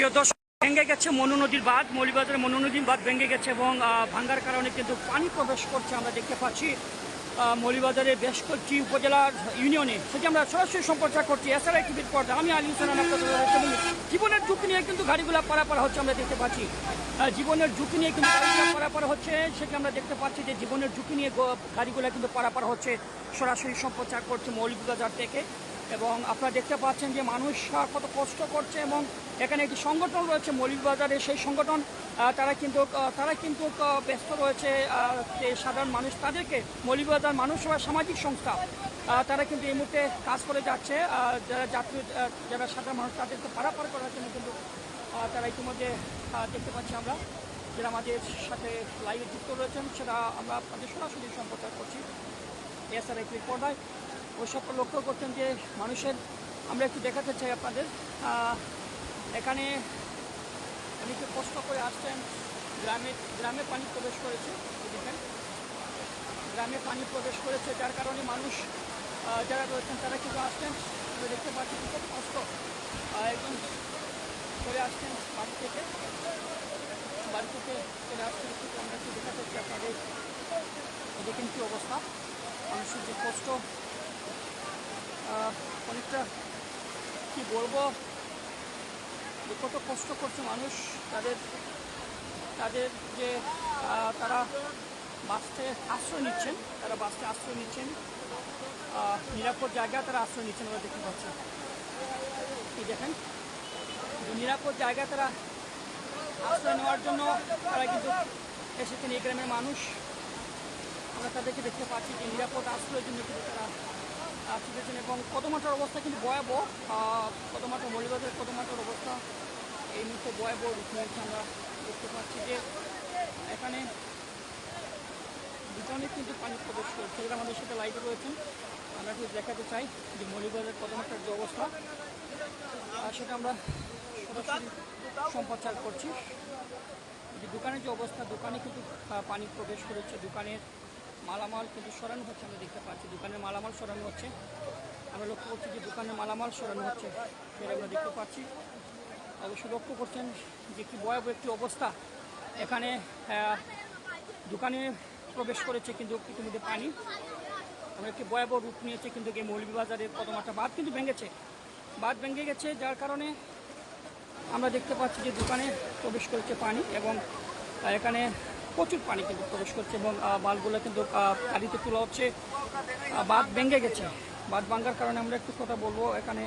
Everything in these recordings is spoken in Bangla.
প্রিয় দর্শক, ভেঙে গেছে মনু নদীর বাঁধ, মৌলভীবাজারের মনু নদীর বাঁধ ভেঙে গেছে এবং ভাঙ্গার কারণে কিন্তু পানি প্রবেশ করছে। আমরা দেখতে পাচ্ছি মৌলভীবাজারের বেশ কয়েকটি উপজেলার ইউনিয়নে, সেটি আমরা সরাসরি সম্প্রচার করছি এসআরআই টিভির পর্দা। আমি আলী হোসেন জীবনের ঝুঁকি নিয়ে কিন্তু গাড়িগুলো পারাপার হচ্ছে, আমরা দেখতে পাচ্ছি জীবনের ঝুঁকি নিয়ে কিন্তু গাড়িগুলো পারাপার হচ্ছে। সেটি আমরা দেখতে পাচ্ছি যে জীবনের ঝুঁকি নিয়ে গাড়িগুলো কিন্তু পারাপার হচ্ছে, সরাসরি সম্প্রচার করছে মৌলভীবাজার থেকে। এবং আপনারা দেখতে পাচ্ছেন যে মানুষ কত কষ্ট করছে এবং এখানে একটি সংগঠন রয়েছে মৌলভীবাজারে, সেই সংগঠন তারা কিন্তু ব্যস্ত রয়েছে যে সাধারণ মানুষ তাদেরকে, মৌলভীবাজার মানুষ বা সামাজিক সংস্থা তারা কিন্তু এই মুহূর্তে কাজ করে যাচ্ছে। যারা সাধারণ মানুষ তাদেরকে পারাপার করার জন্য কিন্তু তারা ইতিমধ্যে দেখতে পাচ্ছি আমরা, যারা আমাদের সাথে লাইভে যুক্ত রয়েছেন সেটা আমরা আপনাদের সরাসরি সম্প্রচার করছি এসআরআই টিভির পর্দায়। ওই সব লক্ষ্য করছেন যে মানুষের, আমরা একটু দেখাতে চাই আপনাদের, এখানে অনেকে কষ্ট করে আসছেন, গ্রামে পানি প্রবেশ করেছে, দেখেন গ্রামে পানি প্রবেশ করেছে, যার কারণে মানুষ যারা রয়েছেন তারা কিন্তু আসছেন। আমরা দেখতে পাচ্ছি খুব কষ্ট একদম করে আসছেন বাড়ি থেকে চলে আসছেন। কিন্তু আমরা একটু দেখাতে চাই আপনাদের, দেখেন কী অবস্থা, মানুষের যে কষ্ট, অনেকটা কি বলবো যে কত কষ্ট করছে মানুষ, তাদের যে তারা বাসে আশ্রয় নিচ্ছেন, নিরাপদ জায়গায় তারা আশ্রয় নিচ্ছেন। আমরা দেখতে পাচ্ছি এই দেখেন নিরাপদ জায়গায় তারা আশ্রয় নেওয়ার জন্য তারা কিন্তু এসেছেন এই গ্রামের মানুষ। আমরা তাদেরকে দেখতে পাচ্ছি যে নিরাপদ আশ্রয়ের জন্য কিন্তু তারা আসতেছেন এবং কদমাটার অবস্থা কিন্তু ভয়াবহ। মৌলভীবাজারের কদমাটার অবস্থা এই মুহূর্তে ভয়াবহ রূপ নিয়েছে। আমরা দেখতে পাচ্ছি যে এখানে দুজনে কিন্তু পানি প্রবেশ করছে, এরা আমাদের সাথে লাইভে রয়েছেন। আমরা একটু দেখাতে চাই যে মৌলভীবাজারের কদমাটার যে অবস্থা সেটা আমরা সরাসরি সম্প্রচার করছি। যে দোকানের যে অবস্থা, দোকানে কিন্তু পানি প্রবেশ করেছে, দোকানের মালামাল কিন্তু সরানো হচ্ছে। আমরা দেখতে পাচ্ছি দোকানের মালামাল সরানো হচ্ছে, আমরা লক্ষ্য করছি যে দোকানের মালামাল সরানো হচ্ছে, সেটা আমরা দেখতে পাচ্ছি। অবশ্যই লক্ষ্য করছেন যে কি ভয়াবহ একটি অবস্থা, এখানে দোকানে প্রবেশ করেছে কিন্তু ইতিমধ্যে পানি, আমরা একটি ভয়াবহ রূপ নিয়েছে। কিন্তু এই মৌলভীবাজারের কদমাটা বাঁধ কিন্তু ভেঙে গেছে, যার কারণে আমরা দেখতে পাচ্ছি যে দোকানে প্রবেশ করেছে পানি এবং এখানে প্রচুর পানি কিন্তু প্রবেশ করছে এবং মালগুলো কিন্তু গাড়িতে তোলা হচ্ছে। বাঁধ ভেঙে গেছে, বাঁধ ভাঙার কারণে আমরা একটু কথা বলবো, এখানে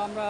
আমরা